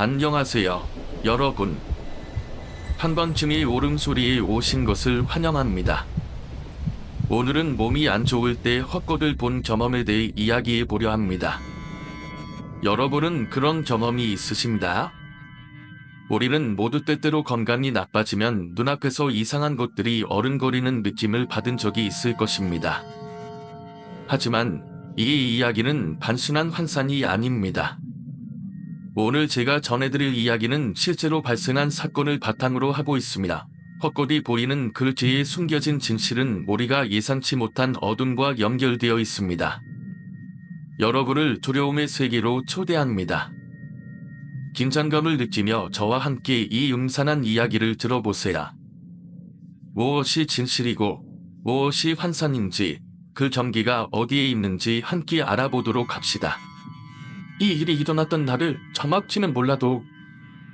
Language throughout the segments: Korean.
안녕하세요, 여러분. 한번쯤이 울음소리에 오신 것을 환영합니다. 오늘은 몸이 안 좋을 때 헛것을 본 경험에 대해 이야기해 보려 합니다. 여러분은 그런 경험이 있으신가요? 우리는 모두 때때로 건강이 나빠지면 눈앞에서 이상한 것들이 어른거리는 느낌을 받은 적이 있을 것입니다. 하지만 이 이야기는 단순한 환상이 아닙니다. 오늘 제가 전해드릴 이야기는 실제로 발생한 사건을 바탕으로 하고 있습니다. 헛것이 보이는 그 뒤에 숨겨진 진실은 우리가 예상치 못한 어둠과 연결되어 있습니다. 여러분을 두려움의 세계로 초대합니다. 긴장감을 느끼며 저와 함께 이 음산한 이야기를 들어보세요. 무엇이 진실이고 무엇이 환상인지, 그 전기가 어디에 있는지 함께 알아보도록 합시다. 이 일이 일어났던 날을 정확히는 몰라도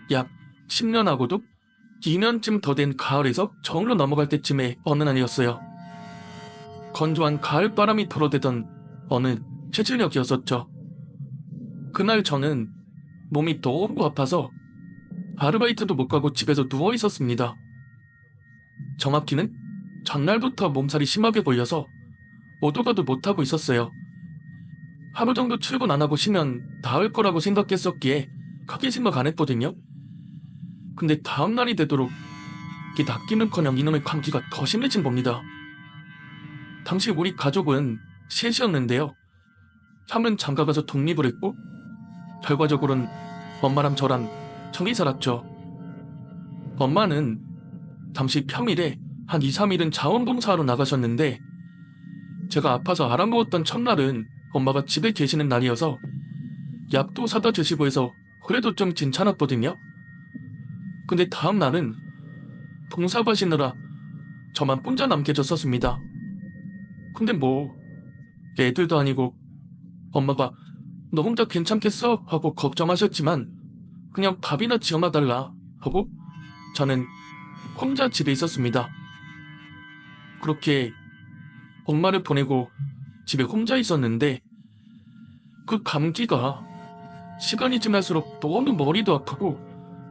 약 10년하고도 2년쯤 더 된 가을에서 정으로 넘어갈 때쯤의 어느 날이었어요. 건조한 가을바람이 불어대던 어느 최저녁이었었죠. 그날 저는 몸이 너무 아파서 아르바이트도 못 가고 집에서 누워 있었습니다. 정확히는 전날부터 몸살이 심하게 보여서 오도 가도 못하고 있었어요. 하루 정도 출근 안 하고 쉬면 나을 거라고 생각했었기에 크게 생각 안 했거든요. 근데 다음날이 되도록 이게 낫기는커녕 이놈의 감기가 더 심해진 겁니다. 당시 우리 가족은 셋이었는데요. 형은 장가가서 독립을 했고 결과적으로는 엄마랑 저랑 정이 살았죠. 엄마는 당시 평일에 한 2, 3일은 자원봉사하러 나가셨는데 제가 아파서 알아먹었던 첫날은 엄마가 집에 계시는 날이어서 약도 사다 주시고 해서 그래도 좀 괜찮았거든요. 근데 다음 날은 봉사 가시느라 저만 혼자 남게 졌었습니다. 근데 뭐 애들도 아니고 엄마가 너 혼자 괜찮겠어? 하고 걱정하셨지만 그냥 밥이나 지어놔달라 하고 저는 혼자 집에 있었습니다. 그렇게 엄마를 보내고 집에 혼자 있었는데 그 감기가 시간이 지날수록 너무 머리도 아프고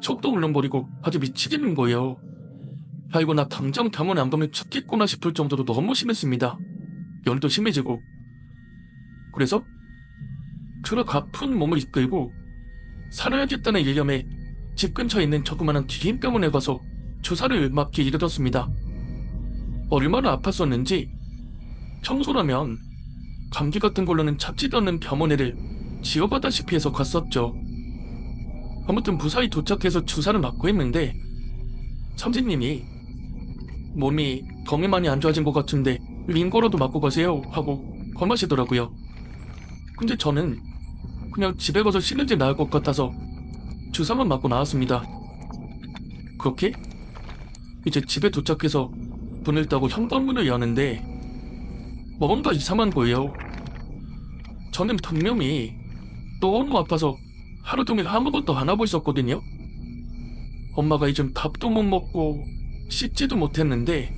속도 울렁거리고 아주 미치겠는 거예요. 아이고, 나 당장 병원에 안 가면 죽겠구나 싶을 정도로 너무 심했습니다. 열도 심해지고. 그래서 그렇게 아픈 몸을 이끌고 살아야겠다는 일념에 집 근처에 있는 조그마한 기인병원에 가서 주사를 맞기 이르렀습니다. 얼마나 아팠었는지 평소라면 감기 같은 걸로는 찾지도 않는 병원에를 지어가다시피 해서 갔었죠. 아무튼 무사히 도착해서 주사를 맞고 했는데 선생님이 몸이 덩이 많이 안 좋아진 것 같은데 링거라도 맞고 가세요 하고 권하시더라고요. 근데 저는 그냥 집에 가서 쉬는 게 나을 것 같아서 주사만 맞고 나왔습니다. 그렇게 이제 집에 도착해서 문을 따고 현관문을 여는데 뭔가 이상한 거예요. 저는 분명히 너무 아파서 하루 종일 아무것도 안 하고 있었거든요. 엄마가 이젠 밥도 못 먹고 씻지도 못했는데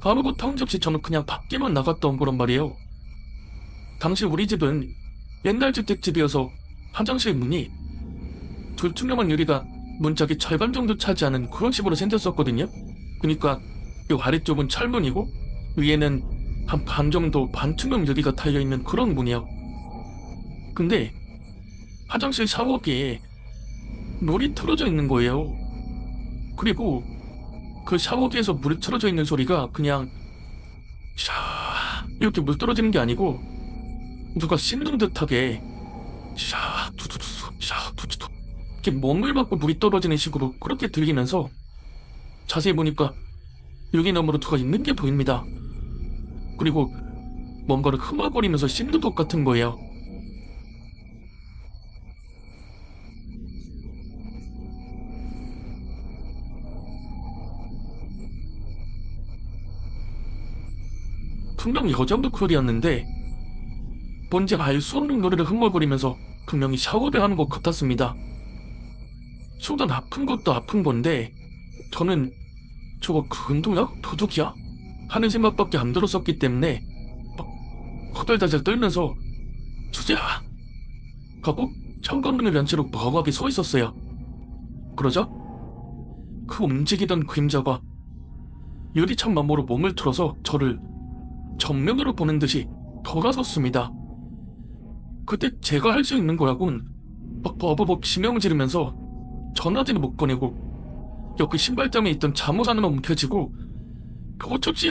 아무것도 한 적 없이 저는 그냥 밖에만 나갔다 온 거란 말이에요. 당시 우리 집은 옛날 주택집이어서 화장실 문이 불투명한 유리가 문짝이 절반 정도 차지하는 그런 식으로 생겼었거든요. 그러니까 이 아래쪽은 철문이고 위에는 한 반 정도 반투명 유리가 달려있는 그런 문이요. 근데 화장실 샤워기에 물이 틀어져 있는 거예요. 그리고 그 샤워기에서 물이 틀어져 있는 소리가 그냥 샤 이렇게 물 떨어지는 게 아니고 누가 씻는 듯하게 샤 두두두 샤 두두두 이렇게 몸을 받고 물이 떨어지는 식으로 그렇게 들리면서 자세히 보니까 여기 너머로 누가 있는 게 보입니다. 그리고 뭔가를 흐물거리면서 씻는 것 같은 거예요. 분명 여자 목소리였는데 뭔지 알 수 없는 노래를 흥얼거리면서 분명히 샤워를 하는 것 같았습니다. 순간 아픈 것도 아픈 건데 저는 저거 근동이야? 도둑이야? 하는 생각밖에 안 들었었기 때문에 막 허덜덜덜 떨면서 주제야 하고 현관문을 연 채로 멍하게 서 있었어요. 그러자 그 움직이던 그림자가 유리창 너머로 몸을 틀어서 저를 정면으로 보는 듯이 돌아섰습니다. 그때 제가 할 수 있는 거라곤 막 버버벅 지명 지르면서 전화기를 못 꺼내고 옆에 신발장에 있던 잠옷 하나만 움켜쥐고 어쩌지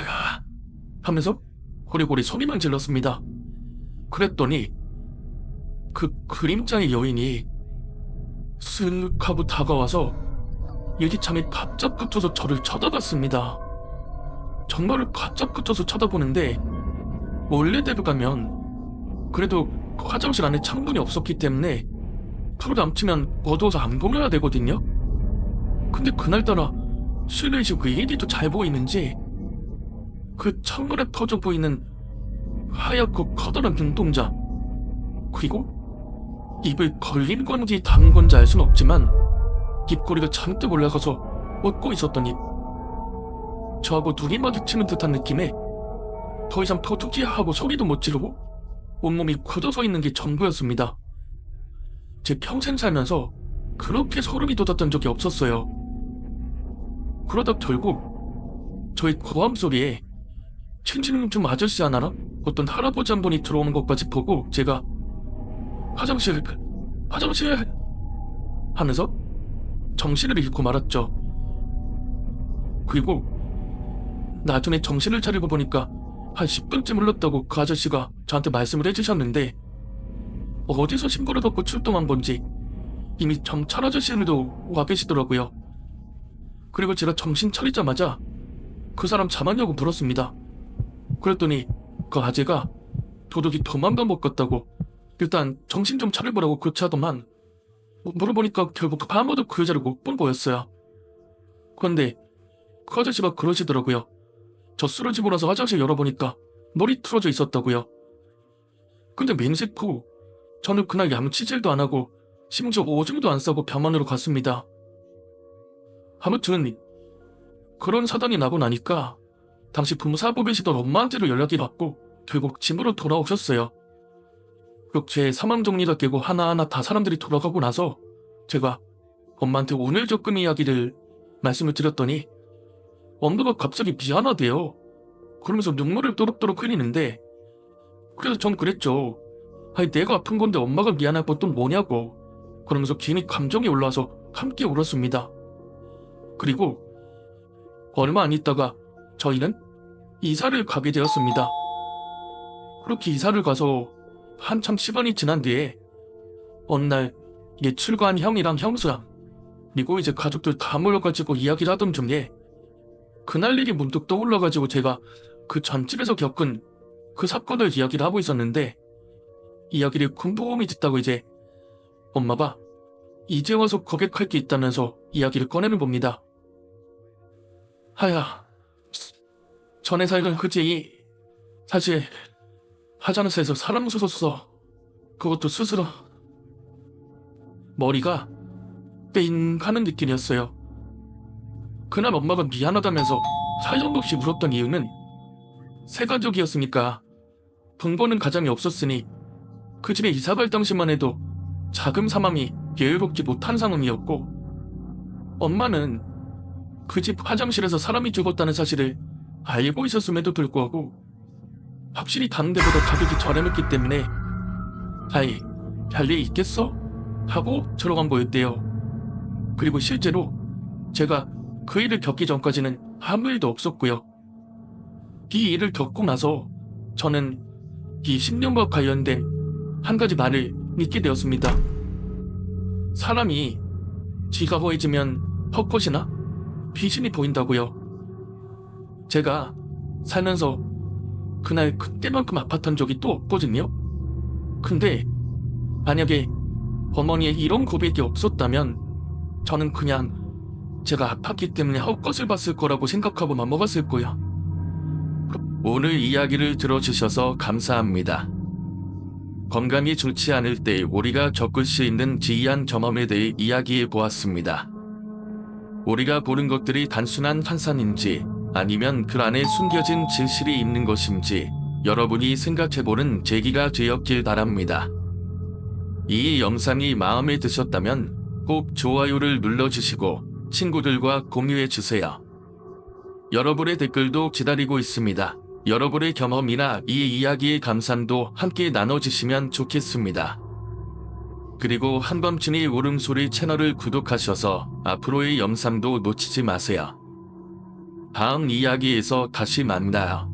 하면서 고리고리 소리만 질렀습니다. 그랬더니 그 그림자의 여인이 쓱 하고 다가와서 유리창에 바짝 붙어서 저를 쳐다봤습니다. 정말을 바짝 붙어서 쳐다보는데 원래대로 가면 그래도 그 화장실 안에 창문이 없었기 때문에 불을 안 켜면 어두워서 안 보여야 되거든요. 근데 그날따라 실내에서 그 일이도 잘 보이는지 그 창문에 퍼져 보이는 하얗고 커다란 눈동자, 그리고 입을 걸린 건지 단 건지 알 순 없지만 입꼬리가 잔뜩 올라가서 웃고 있었던 입, 저하고 눈이 마주치는 듯한 느낌에 더 이상 터득지하고 소리도 못 지르고 온몸이 굳어서 있는 게 전부였습니다. 제 평생 살면서 그렇게 소름이 돋았던 적이 없었어요. 그러다 결국 저희 고함 소리에 친친님 좀 아저씨 하나라? 어떤 할아버지 한 분이 들어오는 것까지 보고 제가 화장실 하면서 정신을 잃고 말았죠. 그리고 나중에 정신을 차리고 보니까 한 10분쯤 흘렀다고 그 아저씨가 저한테 말씀을 해주셨는데 어디서 신고를 받고 출동한 건지 이미 경찰 아저씨들도 와 계시더라고요. 그리고 제가 정신 차리자마자 그 사람 잠았냐고 물었습니다. 그랬더니 그 아재가 도둑이 도망가 못 갔다고 일단 정신 좀 차려보라고 그렇게 하더만 물어보니까 결국 아무도 그 여자를 못 본 거였어요. 그런데 그 아저씨가 그러시더라고요. 저 쓰러지고 나서 화장실 열어보니까 머리 틀어져 있었다고요. 근데 맹세 후 저는 그날 양치질도 안 하고 심지어 오줌도 안 싸고 병원으로 갔습니다. 아무튼 그런 사단이 나고 나니까 당시 부모사고 계시던 엄마한테로 연락이 왔고 결국 집으로 돌아오셨어요. 그리고 제 사망 정리가 되고 하나하나 다 사람들이 돌아가고 나서 제가 엄마한테 오늘 겪은 이야기를 말씀을 드렸더니 엄마가 갑자기 미안하대요. 그러면서 눈물을 또록또록 흘리는데 그래서 전 그랬죠. 아니 내가 아픈 건데 엄마가 미안할 것도 뭐냐고. 그러면서 괜히 감정이 올라와서 함께 울었습니다. 그리고 얼마 안 있다가 저희는 이사를 가게 되었습니다. 그렇게 이사를 가서 한참 시간이 지난 뒤에 어느 날 출가한 형이랑 형수랑 그리고 이제 가족들 다 모여가지고 이야기를 하던 중에 그날 일이 문득 떠올라가지고 제가 그 전집에서 겪은 그 사건을 이야기를 하고 있었는데 이야기를 군부험이 듣다고 이제 엄마가 이제 와서 고백할 게 있다면서 이야기를 꺼내는 겁니다. 하야, 전에 살던 그 집이 사실 하자는새에서 사람 쏘셨어. 그것도 스스로. 머리가 뺑 하는 느낌이었어요. 그날 엄마가 미안하다면서 사정도 없이 울었던 이유는 새 가족이었으니까 돈 버는 가장이 없었으니 그 집에 이사갈 당시만 해도 자금 사망이 여유롭지 못한 상황이었고 엄마는 그 집 화장실에서 사람이 죽었다는 사실을 알고 있었음에도 불구하고 확실히 다른 데보다 가격이 저렴했기 때문에 아이 별일 있겠어? 하고 들어간 거였대요. 그리고 실제로 제가 그 일을 겪기 전까지는 아무 일도 없었고요. 이 일을 겪고 나서 저는 이 신념과 관련된 한 가지 말을 믿게 되었습니다. 사람이 지가 허해지면 헛것이나 귀신이 보인다고요. 제가 살면서 그날 그때만큼 아팠던 적이 또 없거든요. 근데 만약에 어머니의 이런 고백이 없었다면 저는 그냥 제가 아팠기 때문에 헛것을 봤을 거라고 생각하고 넘어갔을 거야. 오늘 이야기를 들어주셔서 감사합니다. 건강이 좋지 않을 때 우리가 겪을 수 있는 기이한 경험에 대해 이야기해 보았습니다. 우리가 보는 것들이 단순한 환상인지 아니면 그 안에 숨겨진 진실이 있는 것인지 여러분이 생각해보는 계기가 되었길 바랍니다. 이 영상이 마음에 드셨다면 꼭 좋아요를 눌러주시고 친구들과 공유해주세요. 여러분의 댓글도 기다리고 있습니다. 여러분의 경험이나 이 이야기의 감상도 함께 나눠주시면 좋겠습니다. 그리고 한밤중의 울음소리 채널을 구독하셔서 앞으로의 영상도 놓치지 마세요. 다음 이야기에서 다시 만나요.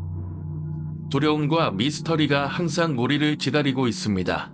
두려움과 미스터리가 항상 우리를 기다리고 있습니다.